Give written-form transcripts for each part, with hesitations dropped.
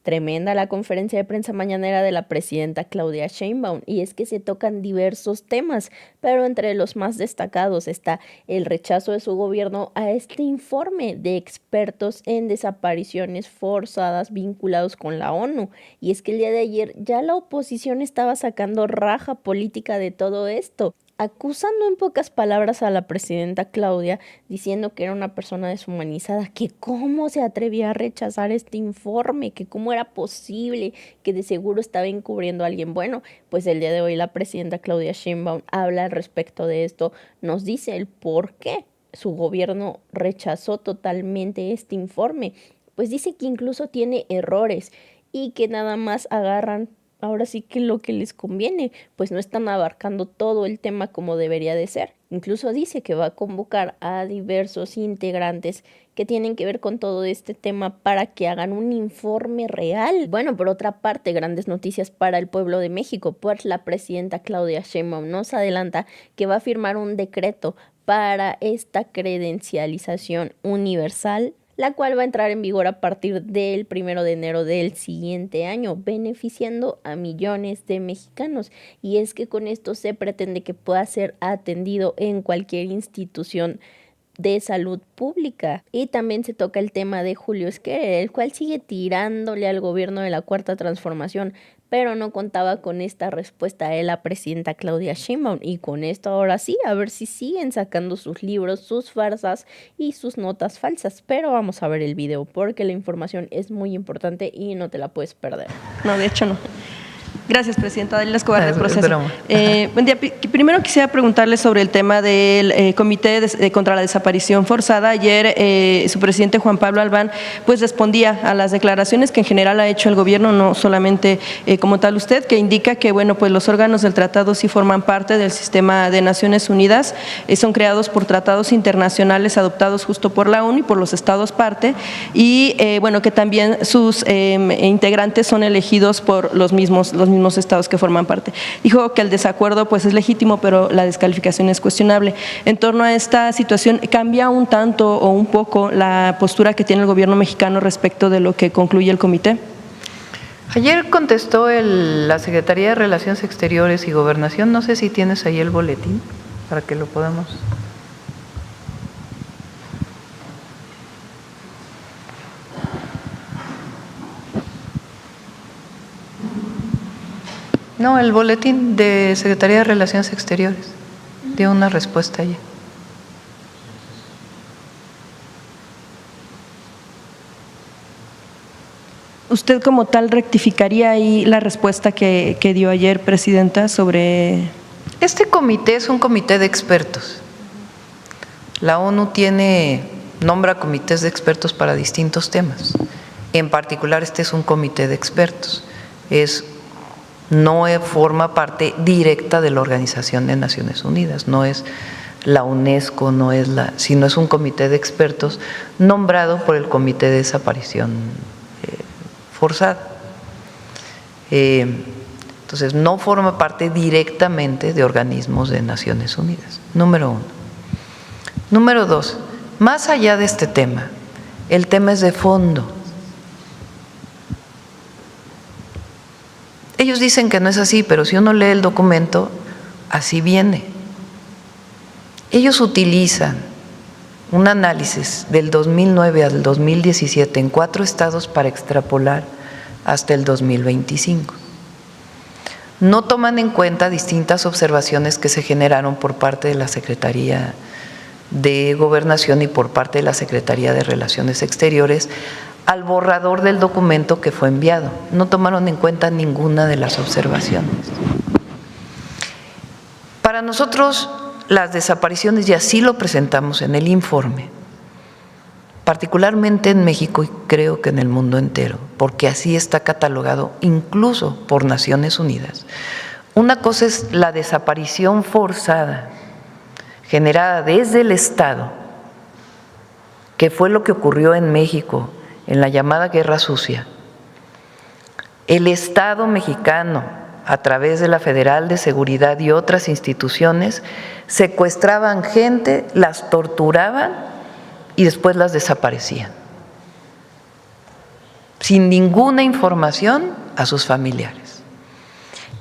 Tremenda la conferencia de prensa mañanera de la presidenta Claudia Sheinbaum, y es que se tocan diversos temas, pero entre los más destacados está el rechazo de su gobierno a este informe de expertos en desapariciones forzadas vinculados con la ONU. Y es que el día de ayer ya la oposición estaba sacando raja política de todo esto, acusando en pocas palabras a la presidenta Claudia, diciendo que era una persona deshumanizada, que cómo se atrevía a rechazar este informe, que cómo era posible, que de seguro estaba encubriendo a alguien. Bueno, pues el día de hoy la presidenta Claudia Sheinbaum habla al respecto de esto, nos dice el por qué su gobierno rechazó totalmente este informe. Pues dice que incluso tiene errores y que nada más agarran ahora sí que lo que les conviene, pues no están abarcando todo el tema como debería de ser. Incluso dice que va a convocar a diversos integrantes que tienen que ver con todo este tema para que hagan un informe real. Bueno, por otra parte, grandes noticias para el pueblo de México, pues la presidenta Claudia Sheinbaum nos adelanta que va a firmar un decreto para esta credencialización universal, la cual va a entrar en vigor a partir del 1 de enero del siguiente año, beneficiando a millones de mexicanos. Y es que con esto se pretende que pueda ser atendido en cualquier institución de salud pública. Y también se toca el tema de Julio Scherer, el cual sigue tirándole al gobierno de la Cuarta Transformación, pero no contaba con esta respuesta de la presidenta Claudia Sheinbaum, y con esto ahora sí, a ver si siguen sacando sus libros, sus farsas y sus notas falsas. Pero vamos a ver el video porque la información es muy importante y no te la puedes perder. No, de hecho no. Gracias, presidenta. Adela Escobar, del Proceso. Buen día. Primero quisiera preguntarle sobre el tema del Comité contra la Desaparición Forzada. Ayer su presidente Juan Pablo Albán pues respondía a las declaraciones que en general ha hecho el gobierno, no solamente como tal usted, que indica que bueno pues los órganos del tratado sí forman parte del sistema de Naciones Unidas, son creados por tratados internacionales adoptados justo por la ONU y por los estados parte, y bueno que también sus integrantes son elegidos por los mismos estados que forman parte. Dijo que el desacuerdo pues es legítimo, pero la descalificación es cuestionable. En torno a esta situación, ¿cambia un tanto o un poco la postura que tiene el gobierno mexicano respecto de lo que concluye el comité? Ayer contestó la Secretaría de Relaciones Exteriores y Gobernación. No sé si tienes ahí el boletín para que lo podamos. No, el boletín de Secretaría de Relaciones Exteriores dio una respuesta allí. ¿Usted como tal rectificaría ahí la respuesta que dio ayer, presidenta, sobre...? Este comité es un comité de expertos. La ONU nombra comités de expertos para distintos temas. En particular, este es un comité de expertos. No forma parte directa de la Organización de Naciones Unidas, no es la UNESCO, sino es un comité de expertos nombrado por el Comité de Desaparición Forzada. Entonces, no forma parte directamente de organismos de Naciones Unidas, número uno. Número dos, más allá de este tema, el tema es de fondo. Ellos dicen que no es así, pero si uno lee el documento, así viene. Ellos utilizan un análisis del 2009 al 2017 en 4 estados para extrapolar hasta el 2025. No toman en cuenta distintas observaciones que se generaron por parte de la Secretaría de Gobernación y por parte de la Secretaría de Relaciones Exteriores al borrador del documento que fue enviado. No tomaron en cuenta ninguna de las observaciones. Para nosotros, las desapariciones, y así lo presentamos en el informe, particularmente en México y creo que en el mundo entero, porque así está catalogado incluso por Naciones Unidas. Una cosa es la desaparición forzada generada desde el Estado, que fue lo que ocurrió en México en la llamada Guerra Sucia. El Estado mexicano, a través de la Federal de Seguridad y otras instituciones, secuestraban gente, las torturaban y después las desaparecían. sin ninguna información a sus familiares.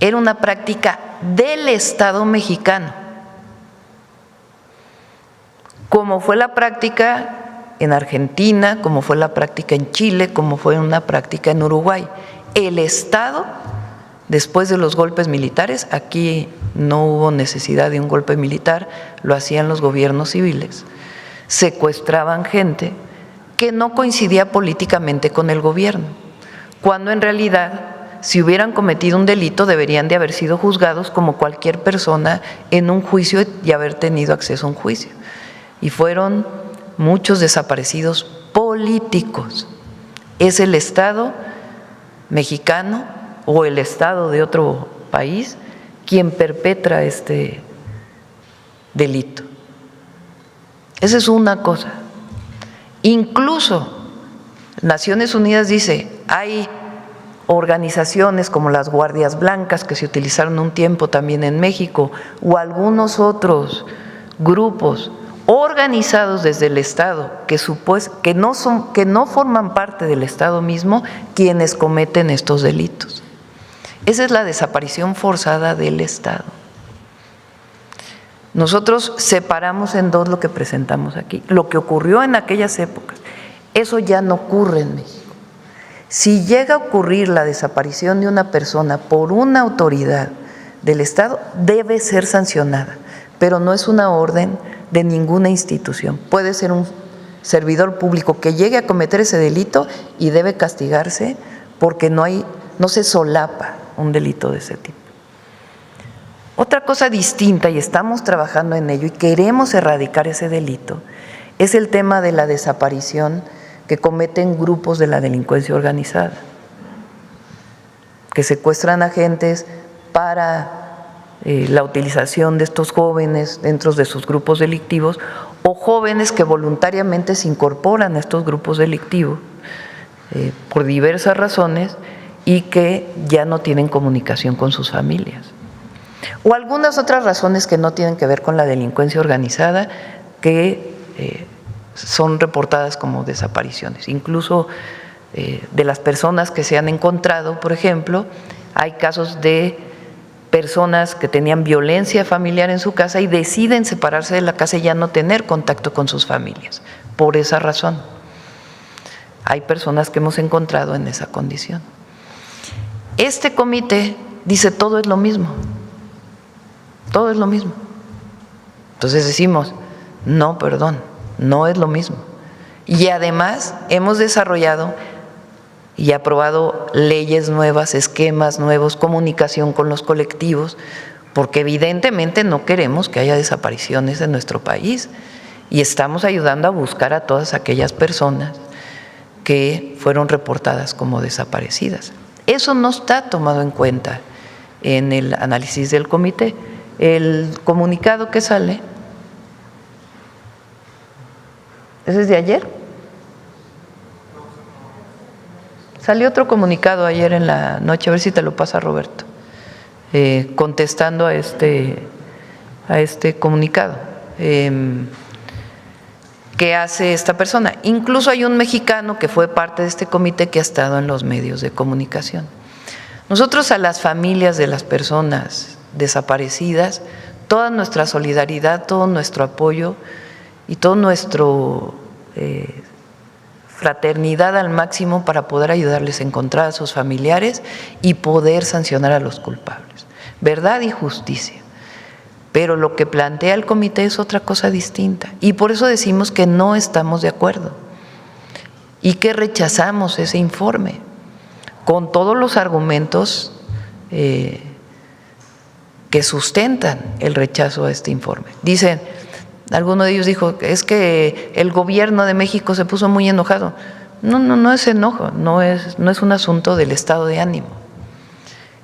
Era una práctica del Estado mexicano, como fue la práctica en Argentina, como fue la práctica en Chile, como fue una práctica en Uruguay. El Estado, después de los golpes militares, aquí no hubo necesidad de un golpe militar, lo hacían los gobiernos civiles, secuestraban gente que no coincidía políticamente con el gobierno, cuando en realidad, si hubieran cometido un delito, deberían de haber sido juzgados como cualquier persona en un juicio y haber tenido acceso a un juicio. Y fueron muchos desaparecidos políticos. Es el Estado mexicano o el Estado de otro país quien perpetra este delito. Esa es una cosa. Incluso Naciones Unidas dice, hay organizaciones como las Guardias Blancas que se utilizaron un tiempo también en México o algunos otros grupos organizados desde el Estado que no forman parte del Estado mismo quienes cometen estos delitos. Esa es la desaparición forzada del Estado. Nosotros separamos en dos lo que presentamos aquí. Lo que ocurrió en aquellas épocas, eso ya no ocurre en México. Si llega a ocurrir la desaparición de una persona por una autoridad del Estado, debe ser sancionada, pero no es una orden de ninguna institución. Puede ser un servidor público que llegue a cometer ese delito y debe castigarse porque no se solapa un delito de ese tipo. Otra cosa distinta, y estamos trabajando en ello y queremos erradicar ese delito, es el tema de la desaparición que cometen grupos de la delincuencia organizada, que secuestran agentes para la utilización de estos jóvenes dentro de sus grupos delictivos o jóvenes que voluntariamente se incorporan a estos grupos delictivos por diversas razones y que ya no tienen comunicación con sus familias. O algunas otras razones que no tienen que ver con la delincuencia organizada que son reportadas como desapariciones. Incluso de las personas que se han encontrado, por ejemplo, hay casos de personas que tenían violencia familiar en su casa y deciden separarse de la casa y ya no tener contacto con sus familias, por esa razón. Hay personas que hemos encontrado en esa condición. Este comité dice todo es lo mismo, todo es lo mismo. Entonces decimos, no, perdón, no es lo mismo. Y además hemos desarrollado y aprobado leyes nuevas, esquemas nuevos, comunicación con los colectivos, porque evidentemente no queremos que haya desapariciones en nuestro país y estamos ayudando a buscar a todas aquellas personas que fueron reportadas como desaparecidas. Eso no está tomado en cuenta en el análisis del comité. El comunicado que sale, ¿ese es de ayer? Salió otro comunicado ayer en la noche, a ver si te lo pasa Roberto, contestando a este comunicado que hace esta persona. Incluso hay un mexicano que fue parte de este comité que ha estado en los medios de comunicación. Nosotros a las familias de las personas desaparecidas, toda nuestra solidaridad, todo nuestro apoyo y todo nuestro fraternidad al máximo para poder ayudarles a encontrar a sus familiares y poder sancionar a los culpables. Verdad y justicia. Pero lo que plantea el comité es otra cosa distinta y por eso decimos que no estamos de acuerdo y que rechazamos ese informe con todos los argumentos que sustentan el rechazo a este informe. Dicen, alguno de ellos dijo, es que el gobierno de México se puso muy enojado. No es enojo, no es un asunto del estado de ánimo.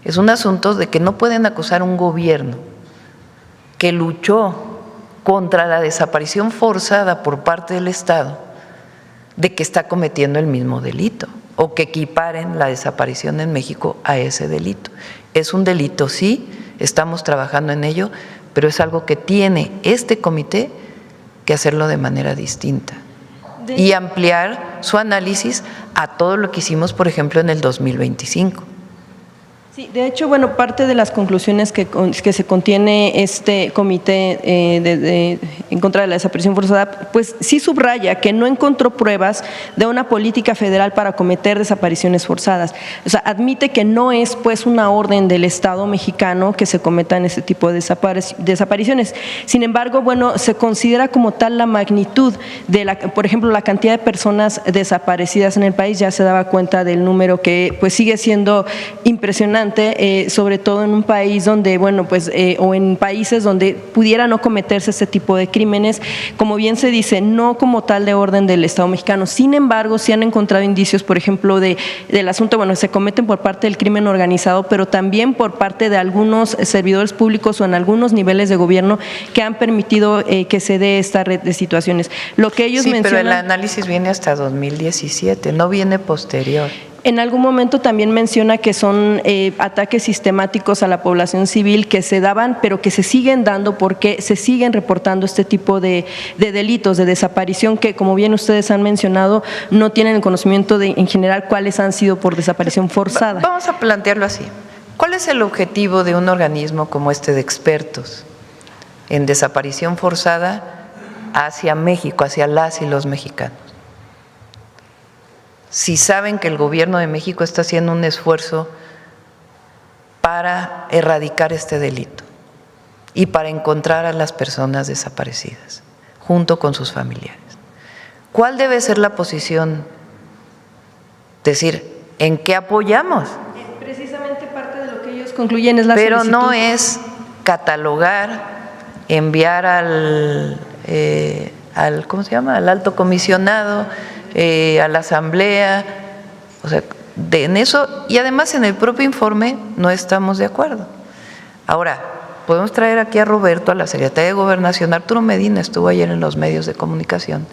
Es un asunto de que no pueden acusar a un gobierno que luchó contra la desaparición forzada por parte del Estado de que está cometiendo el mismo delito o que equiparen la desaparición en México a ese delito. Es un delito, sí, estamos trabajando en ello, pero es algo que tiene este comité que hacerlo de manera distinta y ampliar su análisis a todo lo que hicimos, por ejemplo, en el 2025. Sí, de hecho, bueno, parte de las conclusiones que se contiene este comité en contra de la desaparición forzada, pues sí subraya que no encontró pruebas de una política federal para cometer desapariciones forzadas. O sea, admite que no es pues una orden del Estado mexicano que se cometan este tipo de desapariciones. Sin embargo, bueno, se considera como tal la magnitud de por ejemplo, la cantidad de personas desaparecidas en el país. Ya se daba cuenta del número que pues sigue siendo impresionante. Sobre todo en un país donde, bueno, pues, o en países donde pudiera no cometerse este tipo de crímenes, como bien se dice, no como tal de orden del Estado mexicano. Sin embargo, sí han encontrado indicios, por ejemplo, del asunto, bueno, se cometen por parte del crimen organizado, pero también por parte de algunos servidores públicos o en algunos niveles de gobierno que han permitido que se dé esta red de situaciones. Lo que ellos mencionan… pero el análisis viene hasta 2017, no viene posterior. En algún momento también menciona que son ataques sistemáticos a la población civil que se daban, pero que se siguen dando porque se siguen reportando este tipo de delitos, de desaparición, que como bien ustedes han mencionado, no tienen el conocimiento en general cuáles han sido por desaparición forzada. Vamos a plantearlo así. ¿Cuál es el objetivo de un organismo como este de expertos en desaparición forzada hacia México, hacia las y los mexicanos? Si saben que el gobierno de México está haciendo un esfuerzo para erradicar este delito y para encontrar a las personas desaparecidas junto con sus familiares. ¿Cuál debe ser la posición? Decir, ¿en qué apoyamos? Precisamente parte de lo que ellos concluyen es la solicitud. Pero no es catalogar, enviar al ¿cómo se llama? Al alto comisionado, a la asamblea, o sea, en eso, y además en el propio informe no estamos de acuerdo. Ahora, podemos traer aquí a Roberto, a la Secretaría de Gobernación. Arturo Medina estuvo ayer en los medios de comunicación,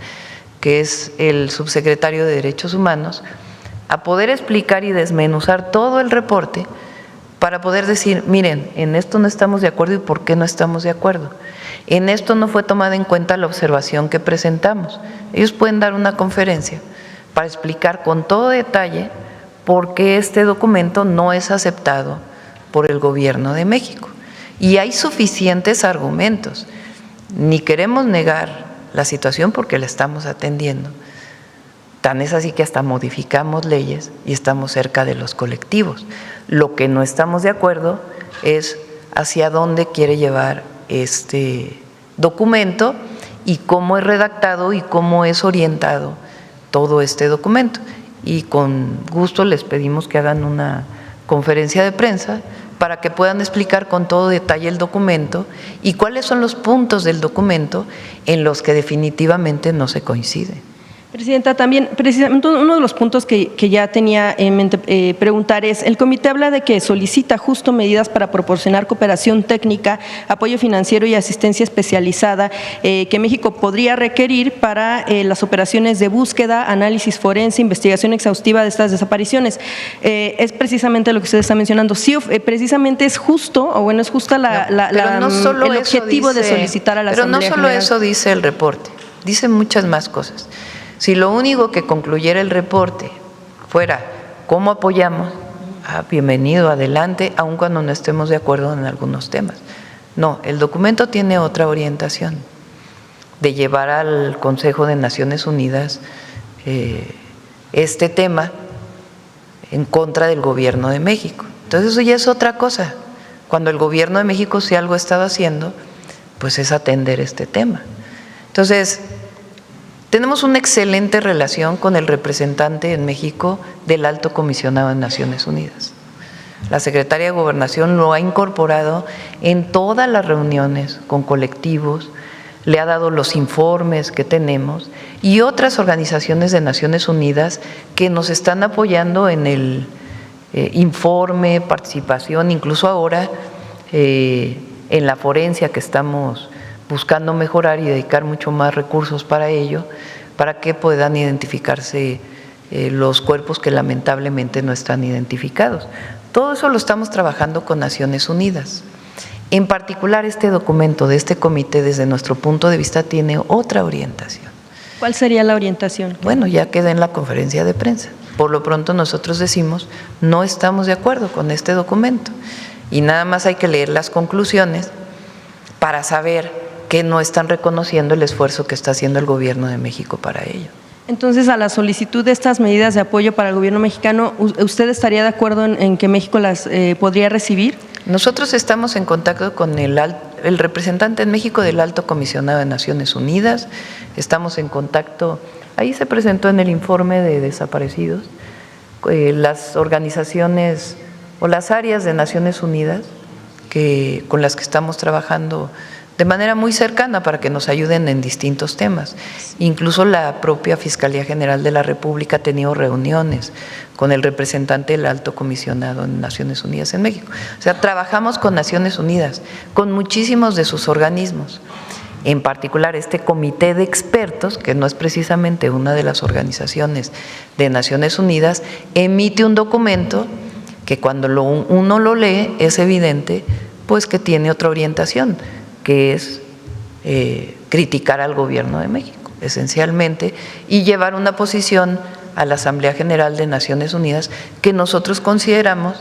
que es el subsecretario de Derechos Humanos, a poder explicar y desmenuzar todo el reporte para poder decir, miren, en esto no estamos de acuerdo y por qué no estamos de acuerdo. En esto no fue tomada en cuenta la observación que presentamos. Ellos pueden dar una conferencia para explicar con todo detalle por qué este documento no es aceptado por el Gobierno de México. Y hay suficientes argumentos. Ni queremos negar la situación porque la estamos atendiendo. Tan es así que hasta modificamos leyes y estamos cerca de los colectivos. Lo que no estamos de acuerdo es hacia dónde quiere llevar este documento y cómo es redactado y cómo es orientado todo este documento. Y con gusto les pedimos que hagan una conferencia de prensa para que puedan explicar con todo detalle el documento y cuáles son los puntos del documento en los que definitivamente no se coincide. Presidenta, también precisamente uno de los puntos que ya tenía en mente preguntar es, el comité habla de que solicita justo medidas para proporcionar cooperación técnica, apoyo financiero y asistencia especializada que México podría requerir para las operaciones de búsqueda, análisis forense, investigación exhaustiva de estas desapariciones. Es precisamente lo que usted está mencionando. Sí, precisamente es justo, o bueno, es justa el objetivo de solicitar a la Asamblea General. Pero no solo General. eso dice el reporte, dice muchas más cosas. Si lo único que concluyera el reporte fuera cómo apoyamos, bienvenido, adelante, aun cuando no estemos de acuerdo en algunos temas. No, el documento tiene otra orientación, de llevar al Consejo de Naciones Unidas este tema en contra del Gobierno de México. Entonces eso ya es otra cosa. Cuando el Gobierno de México, si algo ha estado haciendo, pues es atender este tema. Entonces, tenemos una excelente relación con el representante en México del Alto Comisionado de Naciones Unidas. La Secretaría de Gobernación lo ha incorporado en todas las reuniones con colectivos, le ha dado los informes que tenemos y otras organizaciones de Naciones Unidas que nos están apoyando en el informe, participación, incluso ahora en la forencia que estamos buscando mejorar y dedicar mucho más recursos para ello, para que puedan identificarse los cuerpos que lamentablemente no están identificados. Todo eso lo estamos trabajando con Naciones Unidas. En particular, este documento de este comité, desde nuestro punto de vista, tiene otra orientación. ¿Cuál sería la orientación? Bueno, ya queda en la conferencia de prensa. Por lo pronto nosotros decimos, no estamos de acuerdo con este documento y nada más hay que leer las conclusiones para saber que no están reconociendo el esfuerzo que está haciendo el gobierno de México para ello. Entonces, a la solicitud de estas medidas de apoyo para el gobierno mexicano, ¿usted estaría de acuerdo en que México las podría recibir? Nosotros estamos en contacto con el representante en México del Alto Comisionado de Naciones Unidas, estamos en contacto, ahí se presentó en el informe de desaparecidos, las organizaciones o las áreas de Naciones Unidas con las que estamos trabajando de manera muy cercana para que nos ayuden en distintos temas. Incluso la propia Fiscalía General de la República ha tenido reuniones con el representante del Alto Comisionado en Naciones Unidas en México. O sea, trabajamos con Naciones Unidas, con muchísimos de sus organismos, en particular este comité de expertos, que no es precisamente una de las organizaciones de Naciones Unidas, emite un documento que cuando uno lo lee es evidente pues que tiene otra orientación, que es criticar al gobierno de México, esencialmente, y llevar una posición a la Asamblea General de Naciones Unidas que nosotros consideramos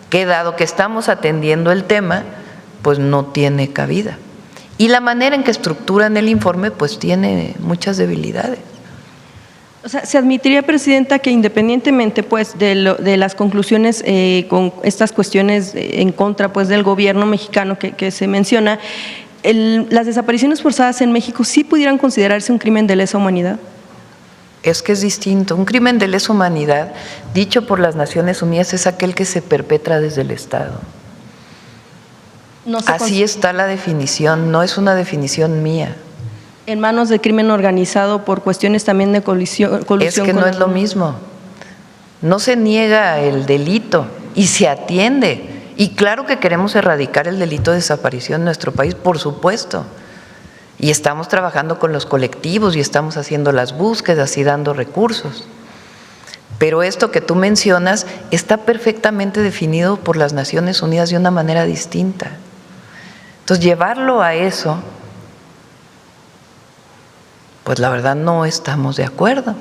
que, dado que estamos atendiendo el tema, pues no tiene cabida. Y la manera en que estructuran el informe, pues tiene muchas debilidades. O sea, ¿se admitiría, Presidenta, que independientemente pues de las conclusiones con estas cuestiones en contra pues del gobierno mexicano que se menciona, las desapariciones forzadas en México sí pudieran considerarse un crimen de lesa humanidad? Es que es distinto. Un crimen de lesa humanidad, dicho por las Naciones Unidas, es aquel que se perpetra desde el Estado. Así está la definición, no es una definición mía. En manos del crimen organizado por cuestiones también de colusión. Es que no es lo mismo. No se niega el delito y se atiende. Y claro que queremos erradicar el delito de desaparición en nuestro país, por supuesto. Y estamos trabajando con los colectivos y estamos haciendo las búsquedas y dando recursos. Pero esto que tú mencionas está perfectamente definido por las Naciones Unidas de una manera distinta. Entonces, llevarlo a eso, pues la verdad no estamos de acuerdo.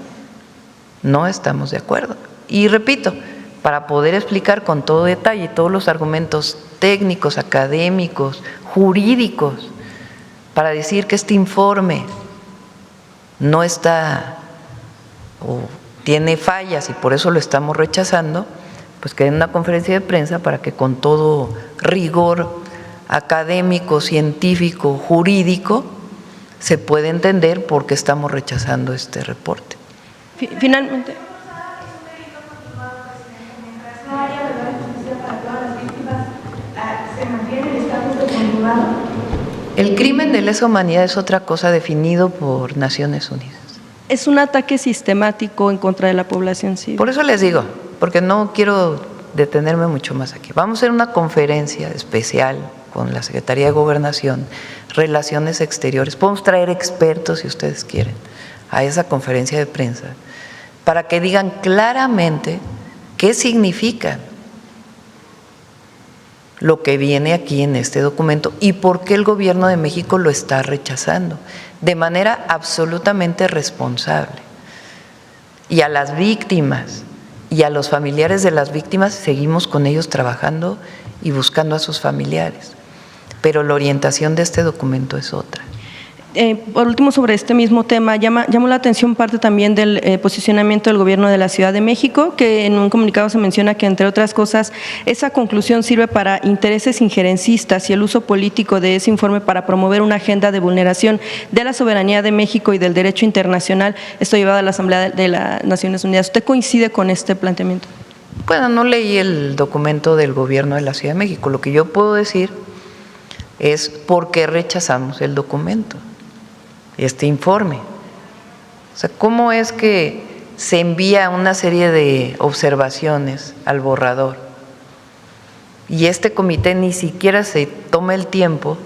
No estamos de acuerdo. Y repito, para poder explicar con todo detalle todos los argumentos técnicos, académicos, jurídicos, para decir que este informe no está o tiene fallas y por eso lo estamos rechazando, pues que den una conferencia de prensa para que con todo rigor académico, científico, jurídico, se pueda entender por qué estamos rechazando este reporte. Finalmente. El crimen de lesa humanidad es otra cosa definido por Naciones Unidas. Es un ataque sistemático en contra de la población civil. Por eso les digo, porque no quiero detenerme mucho más aquí. Vamos a hacer una conferencia especial con la Secretaría de Gobernación, Relaciones Exteriores. Podemos traer expertos, si ustedes quieren, a esa conferencia de prensa para que digan claramente qué significa lo que viene aquí en este documento y por qué el gobierno de México lo está rechazando de manera absolutamente responsable. Y a las víctimas y a los familiares de las víctimas seguimos con ellos trabajando y buscando a sus familiares, pero la orientación de este documento es otra. Por último, sobre este mismo tema, llamó la atención parte también del posicionamiento del gobierno de la Ciudad de México, que en un comunicado se menciona que, entre otras cosas, esa conclusión sirve para intereses injerencistas y el uso político de ese informe para promover una agenda de vulneración de la soberanía de México y del derecho internacional, esto llevado a la Asamblea de las Naciones Unidas. ¿Usted coincide con este planteamiento? Bueno, no leí el documento del gobierno de la Ciudad de México. Lo que yo puedo decir es por qué rechazamos el documento, este informe. O sea, ¿cómo es que se envía una serie de observaciones al borrador y este comité ni siquiera se toma el tiempo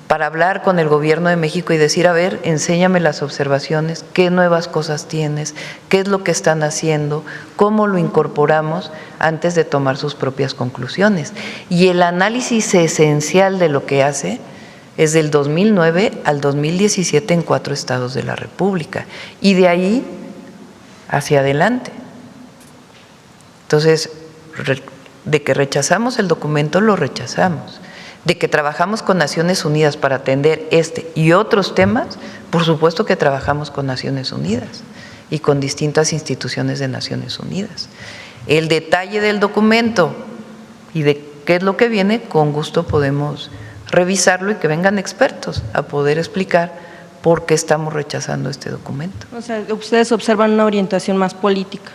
para hablar con el gobierno de México y decir, a ver, enséñame las observaciones, qué nuevas cosas tienes, qué es lo que están haciendo, cómo lo incorporamos antes de tomar sus propias conclusiones? Y el análisis esencial de lo que hace es del 2009 al 2017 en 4 estados de la República y de ahí hacia adelante. Entonces, de que rechazamos el documento, lo rechazamos. De que trabajamos con Naciones Unidas para atender este y otros temas, por supuesto que trabajamos con Naciones Unidas y con distintas instituciones de Naciones Unidas. El detalle del documento y de qué es lo que viene, con gusto podemos revisarlo y que vengan expertos a poder explicar por qué estamos rechazando este documento. O sea, ustedes observan una orientación más política.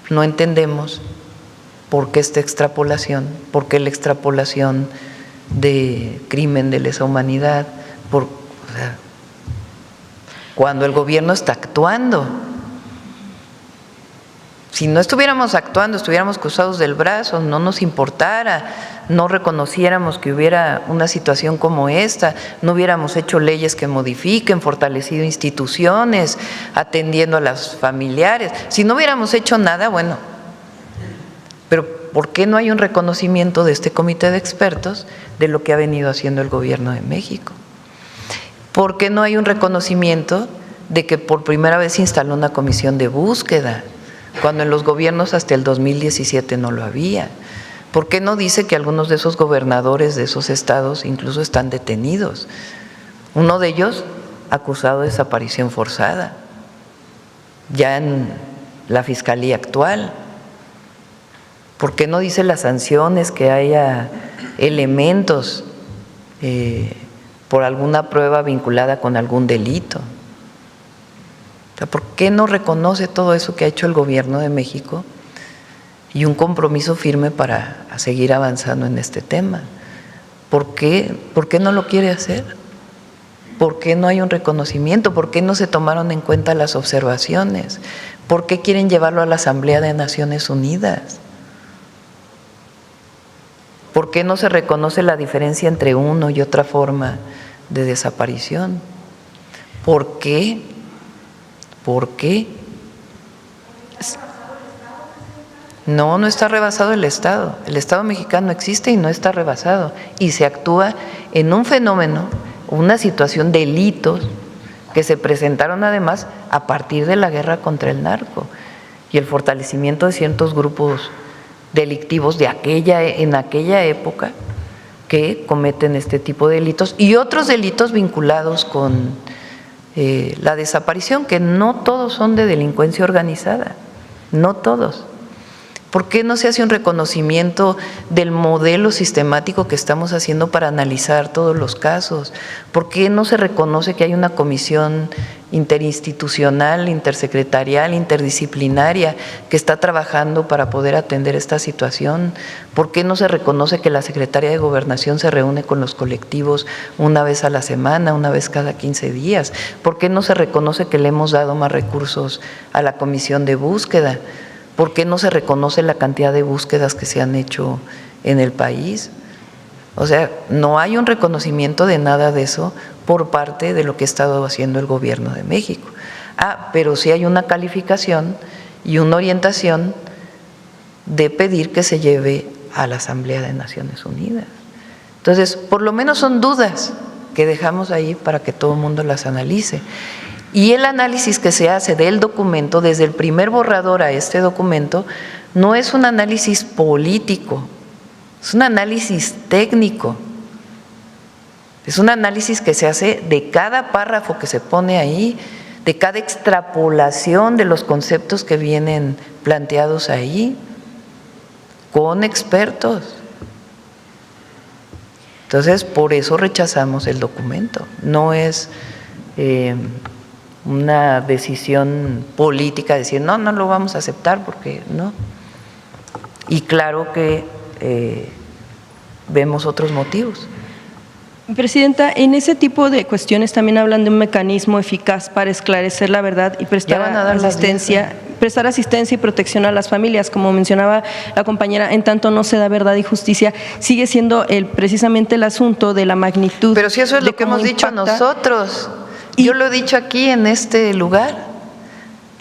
No entendemos por qué esta extrapolación, por qué la extrapolación de crimen de lesa humanidad, cuando el gobierno está actuando. Si no estuviéramos actuando, estuviéramos cruzados del brazo, no nos importara, no reconociéramos que hubiera una situación como esta, no hubiéramos hecho leyes que modifiquen, fortalecido instituciones, atendiendo a las familiares, si no hubiéramos hecho nada, bueno, pero ¿por qué no hay un reconocimiento de este comité de expertos de lo que ha venido haciendo el gobierno de México? ¿Por qué no hay un reconocimiento de que por primera vez se instaló una comisión de búsqueda, cuando en los gobiernos hasta el 2017 no lo había? ¿Por qué no dice que algunos de esos gobernadores de esos estados incluso están detenidos? Uno de ellos acusado de desaparición forzada, ya en la fiscalía actual. ¿Por qué no dice las sanciones, que haya elementos por alguna prueba vinculada con algún delito? ¿Por qué no reconoce todo eso que ha hecho el gobierno de México y un compromiso firme para seguir avanzando en este tema? ¿Por qué no lo quiere hacer? ¿Por qué no hay un reconocimiento? ¿Por qué no se tomaron en cuenta las observaciones? ¿Por qué quieren llevarlo a la Asamblea de Naciones Unidas? ¿Por qué no se reconoce la diferencia entre una y otra forma de desaparición? ¿Por qué? ¿Por qué? No, no está rebasado el Estado. El Estado mexicano existe y no está rebasado. Y se actúa en un fenómeno, una situación de delitos que se presentaron además a partir de la guerra contra el narco y el fortalecimiento de ciertos grupos delictivos de en aquella época que cometen este tipo de delitos y otros delitos vinculados con la desaparición, que no todos son de delincuencia organizada, no todos. ¿Por qué no se hace un reconocimiento del modelo sistemático que estamos haciendo para analizar todos los casos? ¿Por qué no se reconoce que hay una comisión interinstitucional, intersecretarial, interdisciplinaria que está trabajando para poder atender esta situación? ¿Por qué no se reconoce que la Secretaría de Gobernación se reúne con los colectivos una vez a la semana, una vez cada 15 días? ¿Por qué no se reconoce que le hemos dado más recursos a la comisión de búsqueda? ¿Por qué no se reconoce la cantidad de búsquedas que se han hecho en el país? O sea, no hay un reconocimiento de nada de eso por parte de lo que ha estado haciendo el gobierno de México. Pero sí hay una calificación y una orientación de pedir que se lleve a la Asamblea de Naciones Unidas. Entonces, por lo menos son dudas que dejamos ahí para que todo el mundo las analice. Y el análisis que se hace del documento, desde el primer borrador a este documento, no es un análisis político, es un análisis técnico, es un análisis que se hace de cada párrafo que se pone ahí, de cada extrapolación de los conceptos que vienen planteados ahí, con expertos. Entonces, por eso rechazamos el documento, no es una decisión política de decir no lo vamos a aceptar porque no. Y claro que vemos otros motivos. Presidenta, en ese tipo de cuestiones también hablan de un mecanismo eficaz para esclarecer la verdad y prestar asistencia y protección a las familias. Como mencionaba la compañera, en tanto no se da verdad y justicia, sigue siendo precisamente el asunto de la magnitud. Pero si eso es lo que hemos dicho nosotros. Yo lo he dicho aquí en este lugar.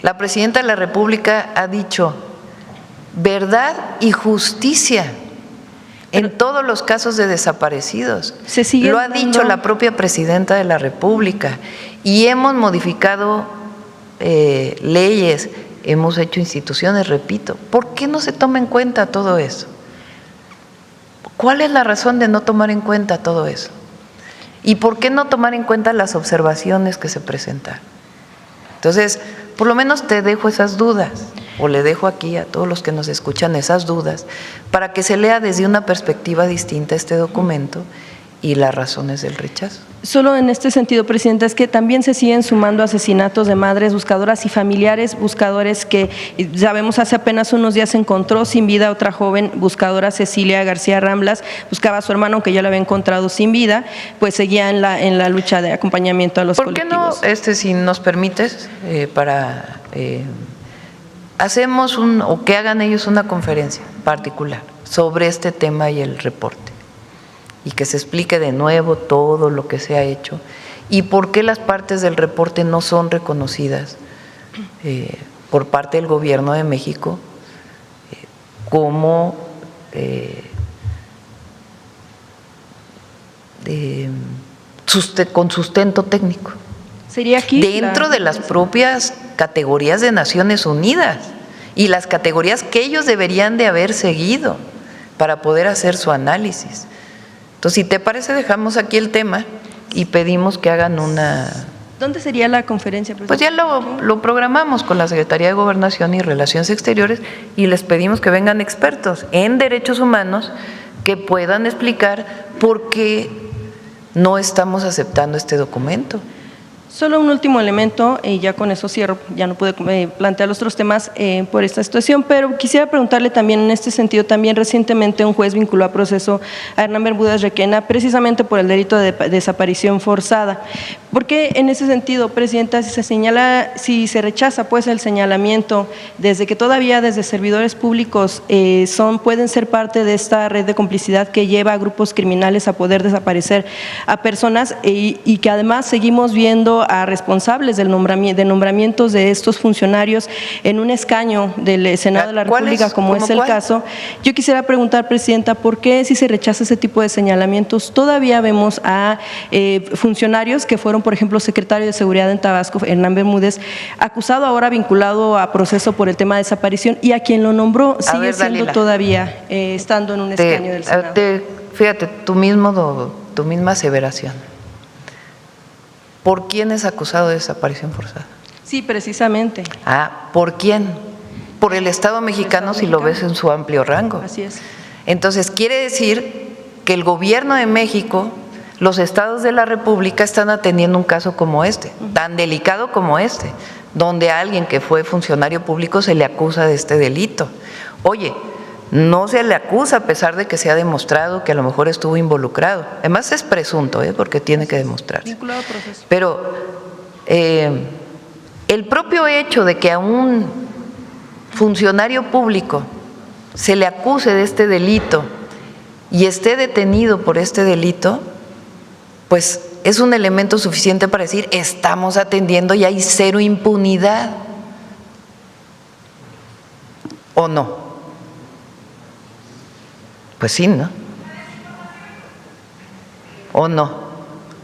La Presidenta de la República ha dicho verdad y justicia en todos los casos de desaparecidos. Lo ha dicho la propia Presidenta de la República y hemos modificado leyes, hemos hecho instituciones, repito. ¿Por qué no se toma en cuenta todo eso? ¿Cuál es la razón de no tomar en cuenta todo eso? ¿Y por qué no tomar en cuenta las observaciones que se presentan? Entonces, por lo menos te dejo esas dudas, o le dejo aquí a todos los que nos escuchan esas dudas, para que se lea desde una perspectiva distinta este documento y las razones del rechazo. Solo en este sentido, Presidenta, es que también se siguen sumando asesinatos de madres buscadoras y familiares buscadores que, sabemos, hace apenas unos días se encontró sin vida otra joven buscadora, Cecilia García Ramblas, buscaba a su hermano, aunque ya lo había encontrado sin vida, pues seguía en la lucha de acompañamiento a los colectivos. ¿Por qué no, si nos permites, hacemos o que hagan ellos una conferencia particular sobre este tema y el reporte? Y que se explique de nuevo todo lo que se ha hecho y por qué las partes del reporte no son reconocidas por parte del Gobierno de México como con sustento técnico. ¿Sería aquí dentro de las propias categorías de Naciones Unidas y las categorías que ellos deberían de haber seguido para poder hacer su análisis? Entonces, si te parece, dejamos aquí el tema y pedimos que hagan una… ¿Dónde sería la conferencia, Pues ya lo programamos con la Secretaría de Gobernación y Relaciones Exteriores y les pedimos que vengan expertos en derechos humanos que puedan explicar por qué no estamos aceptando este documento. Solo un último elemento, y ya con eso cierro, ya no pude plantear los otros temas por esta situación, pero quisiera preguntarle también en este sentido, también recientemente un juez vinculó a proceso a Hernán Bermúdez Requena precisamente por el delito de desaparición forzada. ¿Por qué en ese sentido, Presidenta, si se rechaza pues el señalamiento desde que todavía desde servidores públicos pueden ser parte de esta red de complicidad que lleva a grupos criminales a poder desaparecer a personas y que además seguimos viendo a responsables de nombramientos de estos funcionarios en un escaño del Senado de la República, como es el caso? Yo quisiera preguntar, Presidenta, ¿por qué si se rechaza ese tipo de señalamientos todavía vemos a funcionarios que fueron, por ejemplo, secretario de Seguridad en Tabasco, Hernán Bermúdez, acusado ahora vinculado a proceso por el tema de desaparición, y a quien lo nombró sigue siendo todavía estando en un escaño del Senado? Fíjate, tu misma aseveración. ¿Por quién es acusado de desaparición forzada? Sí, precisamente. ¿Por quién? Por el Estado mexicano, si lo ves en su amplio rango. Así es. Entonces, quiere decir que el Gobierno de México, los estados de la República están atendiendo un caso como este, tan delicado como este, donde a alguien que fue funcionario público se le acusa de este delito. Oye, no se le acusa a pesar de que se ha demostrado que a lo mejor estuvo involucrado. Además es presunto, porque tiene que demostrarse. Vinculado a proceso. Pero el propio hecho de que a un funcionario público se le acuse de este delito y esté detenido por este delito, pues es un elemento suficiente para decir estamos atendiendo y hay cero impunidad. ¿O no? Pues sí, ¿no? ¿O no?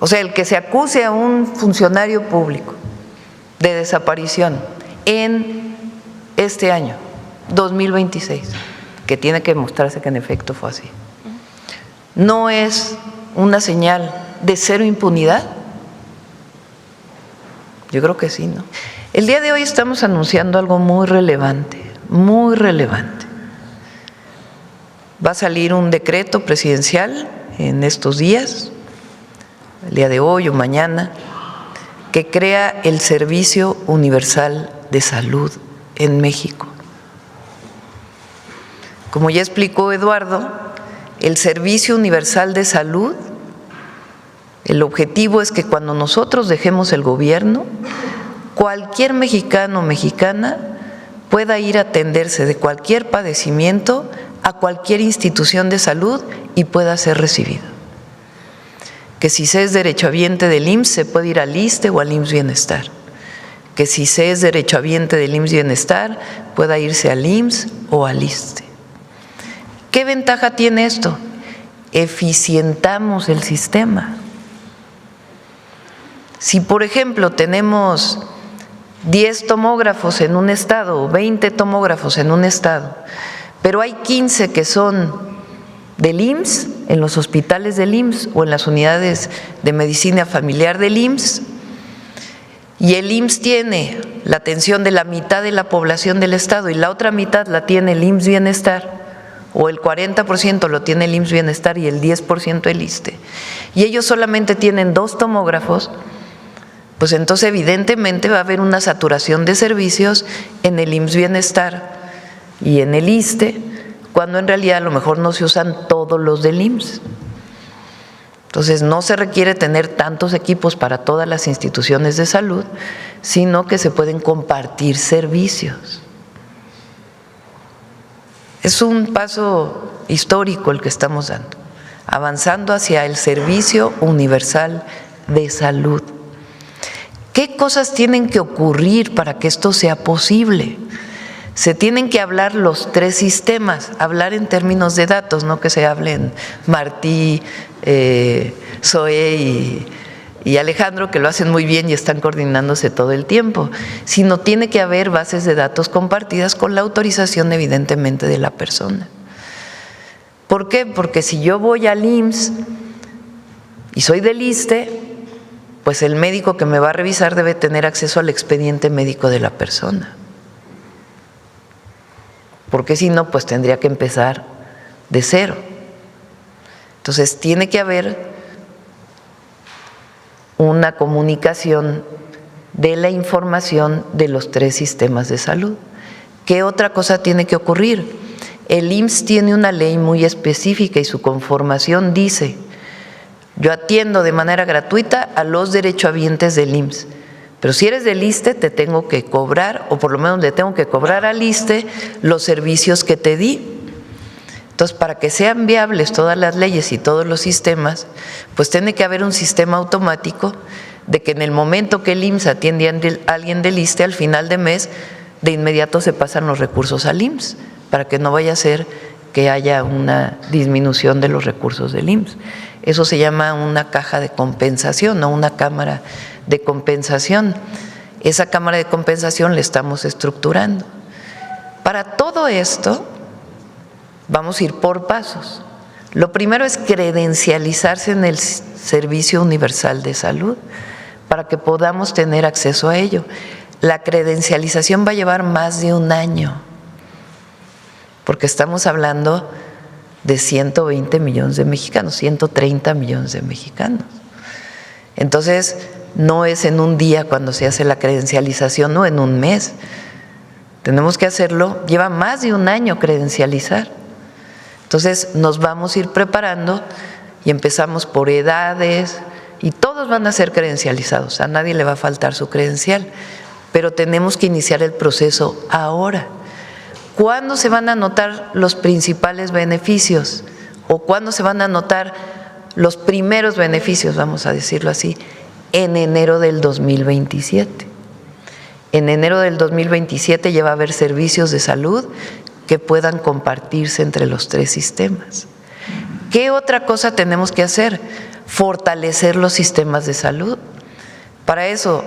O sea, el que se acuse a un funcionario público de desaparición en este año, 2026, que tiene que demostrarse que en efecto fue así, ¿no es una señal de cero impunidad? Yo creo que sí, ¿no? El día de hoy estamos anunciando algo muy relevante, muy relevante. Va a salir un decreto presidencial en estos días, el día de hoy o mañana, que crea el Servicio Universal de Salud en México. Como ya explicó Eduardo, el Servicio Universal de Salud, el objetivo es que cuando nosotros dejemos el gobierno, cualquier mexicano o mexicana pueda ir a atenderse de cualquier padecimiento a cualquier institución de salud y pueda ser recibido. Que si se es derechohabiente del IMSS, se puede ir al ISSSTE o al IMSS Bienestar. Que si se es derechohabiente del IMSS Bienestar, pueda irse al IMSS o al ISSSTE. ¿Qué ventaja tiene esto? Eficientamos el sistema. Si, por ejemplo, tenemos 10 tomógrafos en un estado, 20 tomógrafos en un estado, pero hay 15 que son del IMSS, en los hospitales del IMSS o en las unidades de medicina familiar del IMSS, y el IMSS tiene la atención de la mitad de la población del estado y la otra mitad la tiene el IMSS Bienestar, o el 40% lo tiene el IMSS Bienestar y el 10% el ISSSTE, y ellos solamente tienen 2 tomógrafos, pues entonces evidentemente va a haber una saturación de servicios en el IMSS Bienestar y en el ISSSTE, cuando en realidad a lo mejor no se usan todos los del IMSS. Entonces no se requiere tener tantos equipos para todas las instituciones de salud, sino que se pueden compartir servicios. Es un paso histórico el que estamos dando, avanzando hacia el servicio universal de salud. ¿Qué cosas tienen que ocurrir para que esto sea posible? Se tienen que hablar los 3 sistemas, hablar en términos de datos, no que se hablen Martí, Zoe y Alejandro, que lo hacen muy bien y están coordinándose todo el tiempo, sino tiene que haber bases de datos compartidas con la autorización evidentemente de la persona. ¿Por qué? Porque si yo voy al IMSS y soy del ISSSTE, pues el médico que me va a revisar debe tener acceso al expediente médico de la persona. Porque si no, pues tendría que empezar de cero. Entonces tiene que haber una comunicación de la información de los 3 sistemas de salud. ¿Qué otra cosa tiene que ocurrir? El IMSS tiene una ley muy específica y su conformación dice: yo atiendo de manera gratuita a los derechohabientes del IMSS, pero si eres del ISSSTE te tengo que cobrar, o por lo menos le tengo que cobrar al ISSSTE los servicios que te di. Entonces, para que sean viables todas las leyes y todos los sistemas, pues tiene que haber un sistema automático de que en el momento que el IMSS atiende a alguien del ISSSTE, al final de mes, de inmediato se pasan los recursos al IMSS, para que no vaya a ser que haya una disminución de los recursos del IMSS. Eso se llama una caja de compensación o una cámara de compensación. Esa cámara de compensación la estamos estructurando. Para todo esto vamos a ir por pasos. Lo primero es credencializarse en el Servicio Universal de Salud para que podamos tener acceso a ello. La credencialización va a llevar más de 1 año, porque estamos hablando de 120 millones de mexicanos, 130 millones de mexicanos. Entonces, no es en un día cuando se hace la credencialización, no en un mes. Tenemos que hacerlo, lleva más de 1 año credencializar. Entonces, nos vamos a ir preparando y empezamos por edades y todos van a ser credencializados, a nadie le va a faltar su credencial, pero tenemos que iniciar el proceso ahora. ¿Cuándo se van a notar los principales beneficios? ¿O cuándo se van a notar los primeros beneficios, vamos a decirlo así? En enero del 2027. En enero del 2027 ya va a haber servicios de salud que puedan compartirse entre los 3 sistemas. ¿Qué otra cosa tenemos que hacer? Fortalecer los sistemas de salud. Para eso,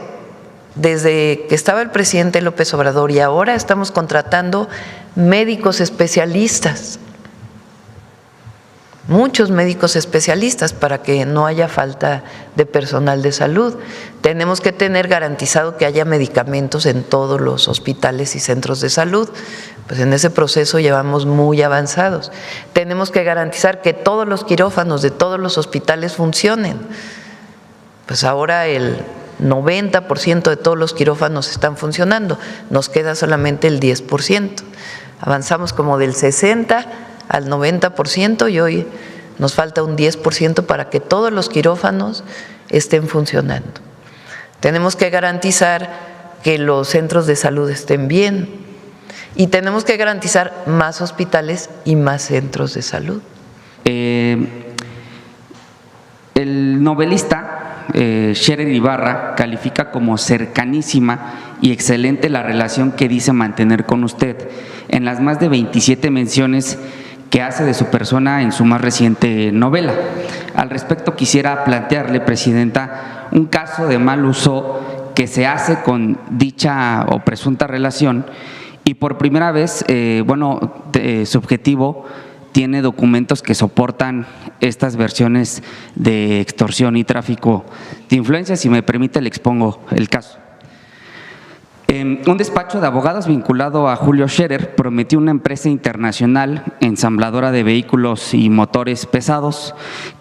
desde que estaba el presidente López Obrador y ahora estamos contratando médicos especialistas, muchos médicos especialistas para que no haya falta de personal de salud. Tenemos que tener garantizado que haya medicamentos en todos los hospitales y centros de salud, pues en ese proceso llevamos muy avanzados. Tenemos que garantizar que todos los quirófanos de todos los hospitales funcionen, pues ahora el 90% de todos los quirófanos están funcionando, nos queda solamente el 10%. Avanzamos como del 60% al 90% y hoy nos falta un 10% para que todos los quirófanos estén funcionando. Tenemos que garantizar que los centros de salud estén bien y tenemos que garantizar más hospitales y más centros de salud. El novelista Scherer Ibarra califica como cercanísima y excelente la relación que dice mantener con usted en las más de 27 menciones que hace de su persona en su más reciente novela. Al respecto quisiera plantearle, Presidenta, un caso de mal uso que se hace con dicha o presunta relación y por primera vez, su objetivo tiene documentos que soportan estas versiones de extorsión y tráfico de influencias. Si me permite, le expongo el caso. Un despacho de abogados vinculado a Julio Scherer prometió una empresa internacional ensambladora de vehículos y motores pesados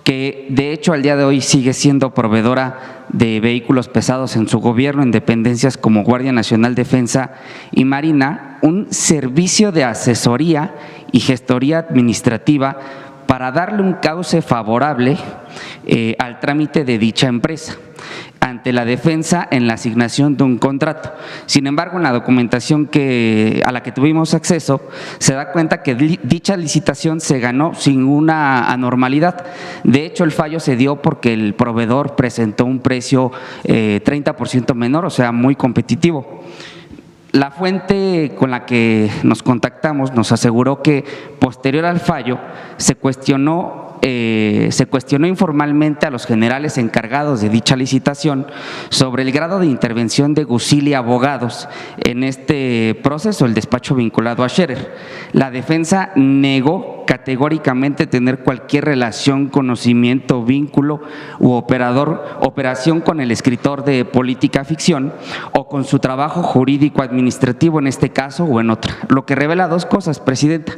que de hecho al día de hoy sigue siendo proveedora de vehículos pesados en su gobierno en dependencias como Guardia Nacional, Defensa y Marina, un servicio de asesoría y gestoría administrativa para darle un cauce favorable al trámite de dicha empresa ante la defensa en la asignación de un contrato. Sin embargo, en la documentación a la que tuvimos acceso, se da cuenta que dicha licitación se ganó sin una anormalidad. De hecho, el fallo se dio porque el proveedor presentó un precio 30% menor, o sea, muy competitivo. La fuente con la que nos contactamos nos aseguró que posterior al fallo se cuestionó informalmente a los generales encargados de dicha licitación sobre el grado de intervención de Gusili Abogados en este proceso, el despacho vinculado a Scherer. La defensa negó categóricamente tener cualquier relación, conocimiento, vínculo u operación con el escritor de política ficción o con su trabajo jurídico administrativo en este caso o en otra, lo que revela dos cosas, Presidenta.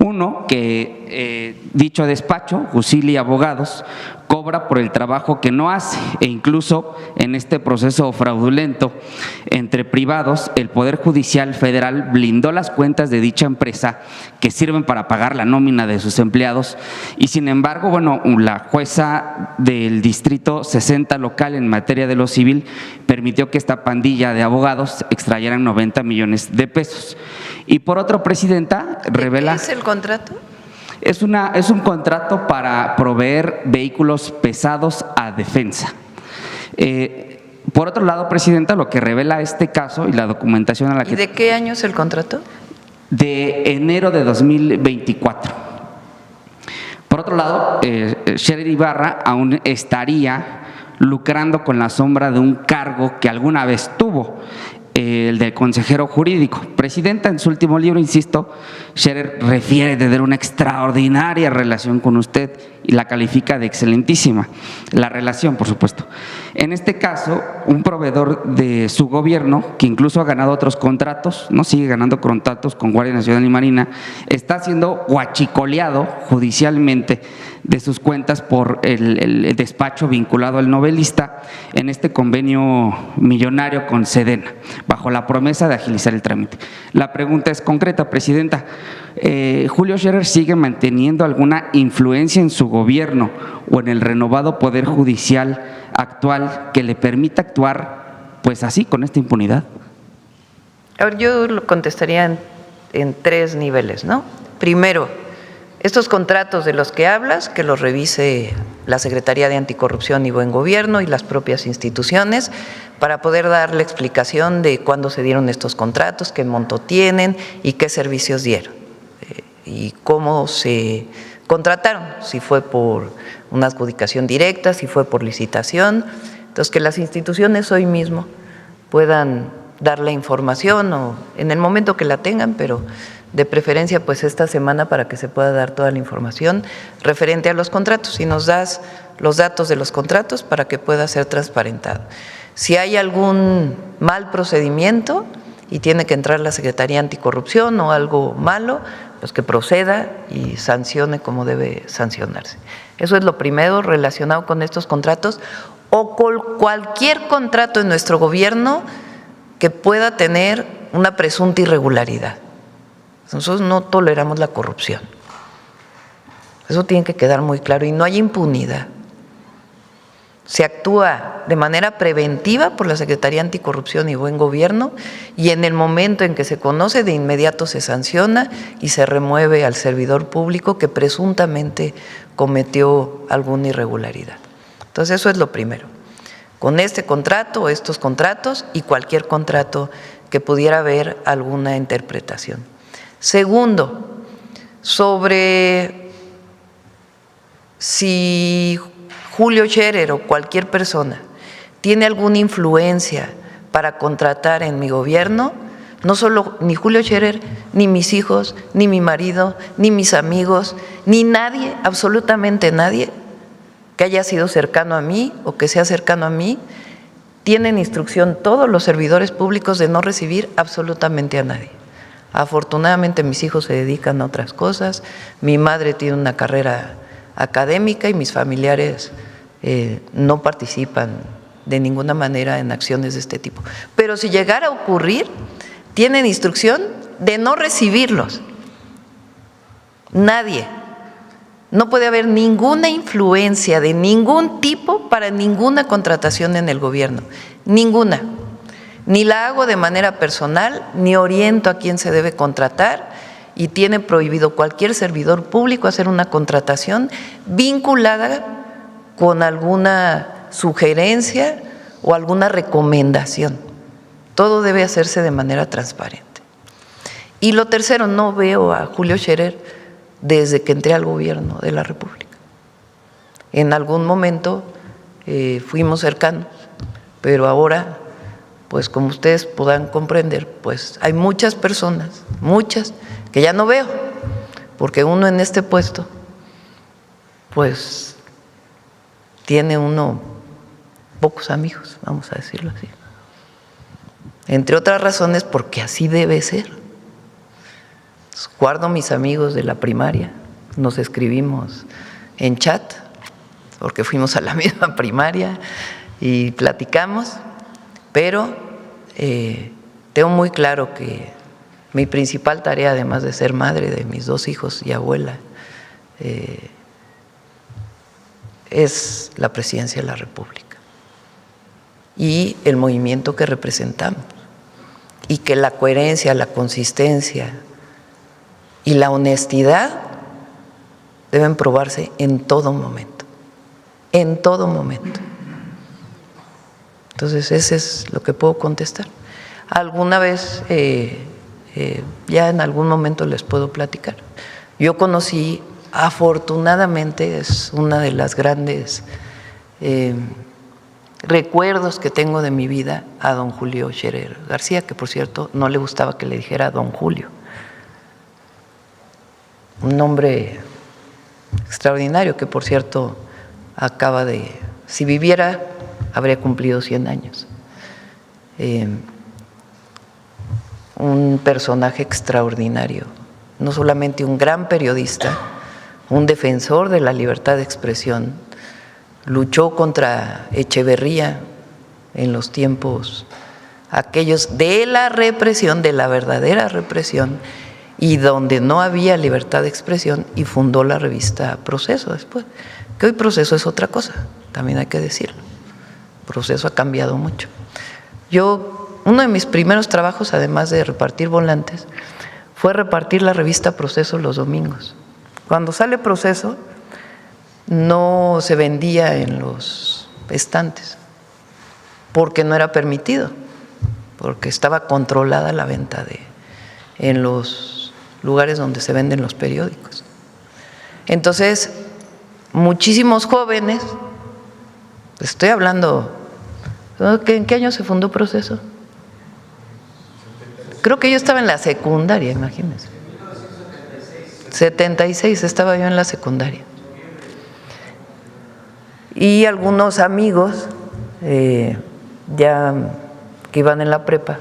Uno, que dicho despacho, Gusili Abogados, cobra por el trabajo que no hace e incluso en este proceso fraudulento entre privados, el Poder Judicial Federal blindó las cuentas de dicha empresa que sirven para pagar la nómina de sus empleados y sin embargo, la jueza del Distrito 60 local en materia de lo civil permitió que esta pandilla de abogados extrayeran 90 millones de pesos. Y por otro, Presidenta, revela… ¿Qué es el contrato? Es un contrato para proveer vehículos pesados a defensa. Por otro lado, Presidenta, lo que revela este caso y la documentación a la que… ¿Y de qué año es el contrato? De enero de 2024. Por otro lado, Scherer Ibarra aún estaría lucrando con la sombra de un cargo que alguna vez tuvo, el del consejero jurídico. Presidenta, en su último libro, insisto, Scherer refiere tener una extraordinaria relación con usted y la califica de excelentísima. La relación, por supuesto. En este caso, un proveedor de su gobierno, que incluso ha ganado otros contratos, no sigue ganando contratos con Guardia Nacional y Marina, está siendo huachicoleado judicialmente de sus cuentas por el despacho vinculado al novelista en este convenio millonario con Sedena, bajo la promesa de agilizar el trámite. La pregunta es concreta, Presidenta. ¿Julio Scherer sigue manteniendo alguna influencia en su gobierno o en el renovado Poder Judicial actual que le permita actuar pues así, con esta impunidad? Ahora, yo lo contestaría en tres niveles, ¿no? Primero, estos contratos de los que hablas, que los revise la Secretaría de Anticorrupción y Buen Gobierno y las propias instituciones para poder dar la explicación de cuándo se dieron estos contratos, qué monto tienen y qué servicios dieron y cómo se contrataron, si fue por una adjudicación directa, si fue por licitación. Entonces, que las instituciones hoy mismo puedan dar la información o en el momento que la tengan, pero de preferencia pues esta semana para que se pueda dar toda la información referente a los contratos y nos das los datos de los contratos para que pueda ser transparentado. Si hay algún mal procedimiento y tiene que entrar la Secretaría Anticorrupción o algo malo, pues que proceda y sancione como debe sancionarse. Eso es lo primero relacionado con estos contratos o con cualquier contrato en nuestro gobierno que pueda tener una presunta irregularidad. Nosotros no toleramos la corrupción. Eso tiene que quedar muy claro y no hay impunidad. Se actúa de manera preventiva por la Secretaría Anticorrupción y Buen Gobierno y en el momento en que se conoce de inmediato se sanciona y se remueve al servidor público que presuntamente cometió alguna irregularidad. Entonces eso es lo primero. Con este contrato o estos contratos y cualquier contrato que pudiera haber alguna interpretación. Segundo, sobre si Julio Scherer o cualquier persona tiene alguna influencia para contratar en mi gobierno, no solo ni Julio Scherer, ni mis hijos, ni mi marido, ni mis amigos, ni nadie, absolutamente nadie que haya sido cercano a mí o que sea cercano a mí, tienen instrucción todos los servidores públicos de no recibir absolutamente a nadie. Afortunadamente mis hijos se dedican a otras cosas, mi madre tiene una carrera académica y mis familiares no participan de ninguna manera en acciones de este tipo. Pero si llegara a ocurrir, tienen instrucción de no recibirlos. Nadie. No puede haber ninguna influencia de ningún tipo para ninguna contratación en el gobierno, ninguna. Ni la hago de manera personal, ni oriento a quién se debe contratar, y tiene prohibido cualquier servidor público hacer una contratación vinculada con alguna sugerencia o alguna recomendación. Todo debe hacerse de manera transparente. Y lo tercero, no veo a Julio Scherer desde que entré al gobierno de la República. En algún momento fuimos cercanos, pero ahora, pues como ustedes podrán comprender, pues hay muchas personas, muchas, que ya no veo, porque uno en este puesto, pues tiene uno pocos amigos, vamos a decirlo así. Entre otras razones, porque así debe ser. Guardo mis amigos de la primaria, nos escribimos en chat, porque fuimos a la misma primaria y platicamos, pero tengo muy claro que mi principal tarea, además de ser madre de mis 2 hijos y abuela, es la presidencia de la República y el movimiento que representamos, y que la coherencia, la consistencia y la honestidad deben probarse en todo momento, en todo momento. Entonces, ese es lo que puedo contestar. Alguna vez, ya en algún momento les puedo platicar. Yo conocí, afortunadamente, es una de las grandes recuerdos que tengo de mi vida, a don Julio Scherer García, que por cierto no le gustaba que le dijera don Julio. Un hombre extraordinario que, por cierto, acaba de, si viviera, habría cumplido 100 años. Un personaje extraordinario, no solamente un gran periodista, un defensor de la libertad de expresión, luchó contra Echeverría en los tiempos aquellos de la represión, de la verdadera represión, y donde no había libertad de expresión, y fundó la revista Proceso después, que hoy Proceso es otra cosa, también hay que decirlo. Proceso ha cambiado mucho. Uno de mis primeros trabajos, además de repartir volantes, fue repartir la revista Proceso los domingos. Cuando sale Proceso, no se vendía en los estantes, porque no era permitido, porque estaba controlada la venta en los lugares donde se venden los periódicos. Entonces, muchísimos jóvenes, estoy hablando, ¿en qué año se fundó Proceso? Creo que yo estaba en la secundaria, imagínense. 76, estaba yo en la secundaria. Y algunos amigos, ya que iban en la prepa,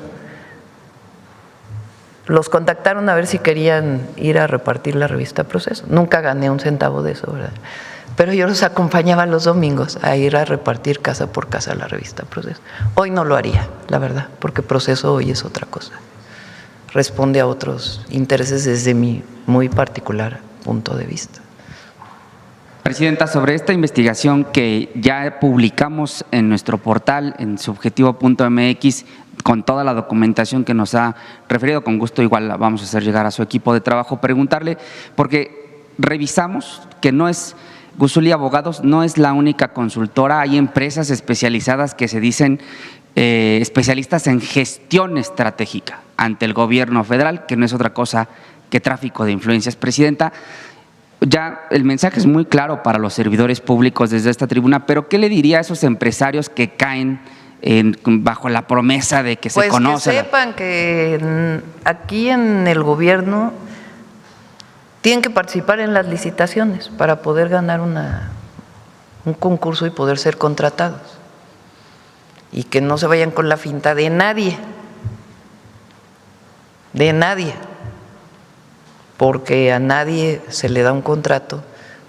los contactaron a ver si querían ir a repartir la revista Proceso. Nunca gané un centavo de eso, ¿verdad? Pero yo los acompañaba los domingos a ir a repartir casa por casa la revista Proceso. Hoy no lo haría, la verdad, porque Proceso hoy es otra cosa. Responde a otros intereses desde mi muy particular punto de vista. Presidenta, sobre esta investigación que ya publicamos en nuestro portal, en subjetivo.mx, con toda la documentación que nos ha referido, con gusto igual la vamos a hacer llegar a su equipo de trabajo, preguntarle, porque revisamos que no es, Guzuli Abogados no es la única consultora, hay empresas especializadas que se dicen especialistas en gestión estratégica ante el gobierno federal, que no es otra cosa que tráfico de influencias. Presidenta, ya el mensaje es muy claro para los servidores públicos desde esta tribuna, pero ¿qué le diría a esos empresarios que caen bajo la promesa de que se conoce. Que sepan que aquí en el gobierno tienen que participar en las licitaciones para poder ganar un concurso y poder ser contratados. Y que no se vayan con la finta de nadie, porque a nadie se le da un contrato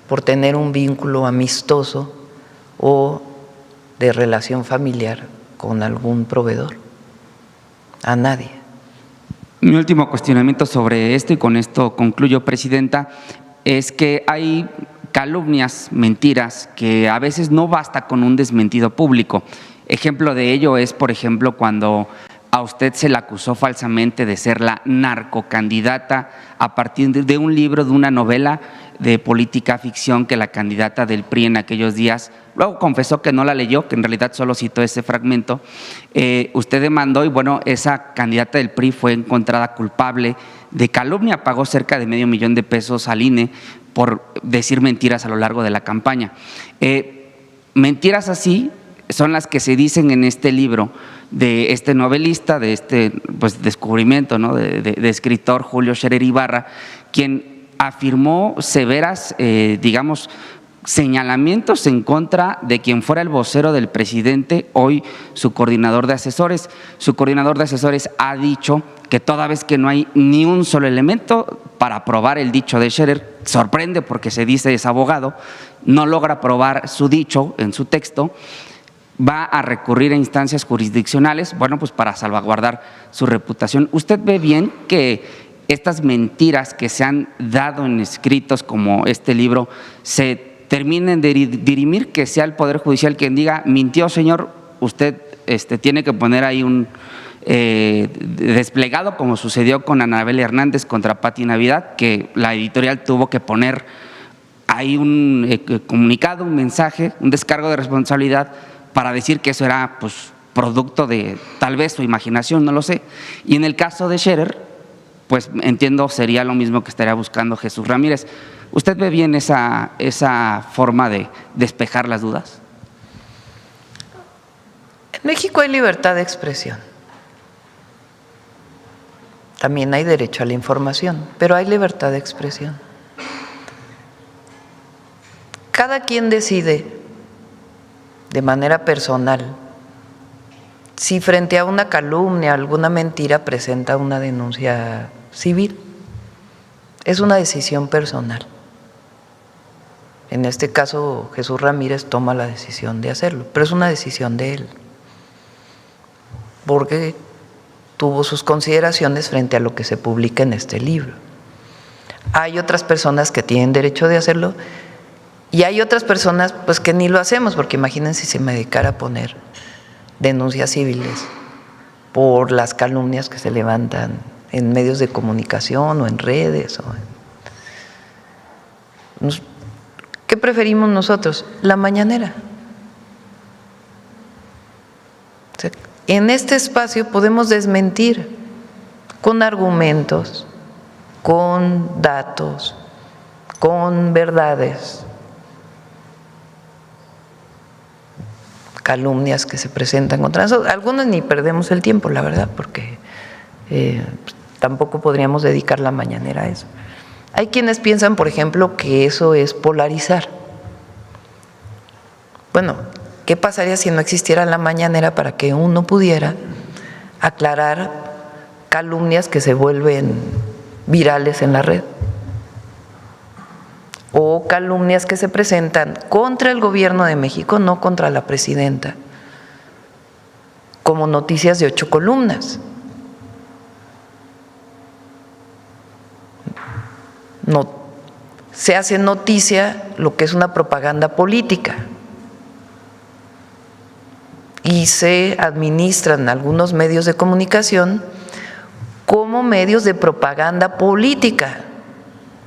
por tener un vínculo amistoso o de relación familiar con algún proveedor. A nadie. Mi último cuestionamiento sobre esto, y con esto concluyo, Presidenta, es que hay calumnias, mentiras, que a veces no basta con un desmentido público. Ejemplo de ello es, por ejemplo, cuando a usted se le acusó falsamente de ser la narcocandidata a partir de un libro, de una novela de política ficción que la candidata del PRI en aquellos días, luego confesó que no la leyó, que en realidad solo citó ese fragmento. Usted demandó y bueno, esa candidata del PRI fue encontrada culpable de calumnia, pagó cerca de $500,000 al INE por decir mentiras a lo largo de la campaña. Mentiras así son las que se dicen en este libro de este novelista, de este descubrimiento, ¿no?, de escritor Julio Scherer Ibarra, quien afirmó severas, señalamientos en contra de quien fuera el vocero del presidente, hoy su coordinador de asesores. Su coordinador de asesores ha dicho que toda vez que no hay ni un solo elemento para probar el dicho de Scherer, sorprende porque se dice es abogado, no logra probar su dicho en su texto, va a recurrir a instancias jurisdiccionales, para salvaguardar su reputación. ¿Usted ve bien que estas mentiras que se han dado en escritos como este libro se terminen de dirimir, que sea el Poder Judicial quien diga, mintió señor, usted tiene que poner ahí un desplegado, como sucedió con Anabel Hernández contra Pati Navidad, que la editorial tuvo que poner ahí un comunicado, un mensaje, un descargo de responsabilidad para decir que eso era producto de tal vez su imaginación, no lo sé? Y en el caso de Scherer, entiendo sería lo mismo que estaría buscando Jesús Ramírez. ¿Usted ve bien esa forma de despejar las dudas? En México hay libertad de expresión. También hay derecho a la información, pero hay libertad de expresión. Cada quien decide de manera personal si frente a una calumnia, alguna mentira, presenta una denuncia civil. Es una decisión personal. En este caso, Jesús Ramírez toma la decisión de hacerlo, pero es una decisión de él, porque tuvo sus consideraciones frente a lo que se publica en este libro. Hay otras personas que tienen derecho de hacerlo y hay otras personas que ni lo hacemos, porque imagínense si me dedicara a poner denuncias civiles por las calumnias que se levantan en medios de comunicación o en redes. ¿Qué preferimos nosotros? La mañanera. O sea, en este espacio podemos desmentir con argumentos, con datos, con verdades, calumnias que se presentan contra nosotros. Algunos ni perdemos el tiempo, la verdad, porque tampoco podríamos dedicar la mañanera a eso. Hay quienes piensan, por ejemplo, que eso es polarizar. Bueno, ¿qué pasaría si no existiera la mañanera para que uno pudiera aclarar calumnias que se vuelven virales en la red? O calumnias que se presentan contra el gobierno de México, no contra la presidenta, como noticias de 8 columnas. No, se hace noticia lo que es una propaganda política y se administran algunos medios de comunicación como medios de propaganda política,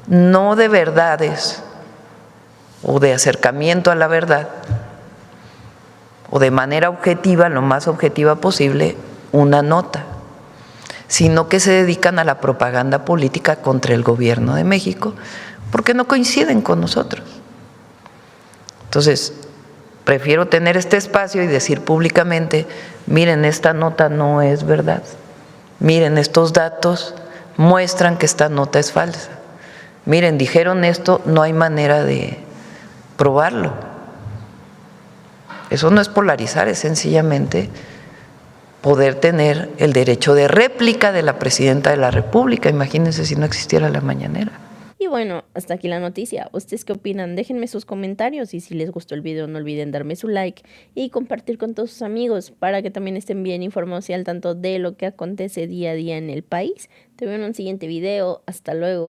no de verdades o de acercamiento a la verdad, o de manera objetiva, lo más objetiva posible, una nota, sino que se dedican a la propaganda política contra el gobierno de México, porque no coinciden con nosotros. Entonces, Prefiero tener este espacio y decir públicamente, miren, esta nota no es verdad. Miren, estos datos muestran que esta nota es falsa. Miren, dijeron esto, no hay manera de probarlo. Eso no es polarizar, es sencillamente poder tener el derecho de réplica de la presidenta de la República. Imagínense si no existiera la mañanera. Y bueno, hasta aquí la noticia. ¿Ustedes qué opinan? Déjenme sus comentarios y si les gustó el video no olviden darme su like y compartir con todos sus amigos para que también estén bien informados y al tanto de lo que acontece día a día en el país. Te veo en un siguiente video. Hasta luego.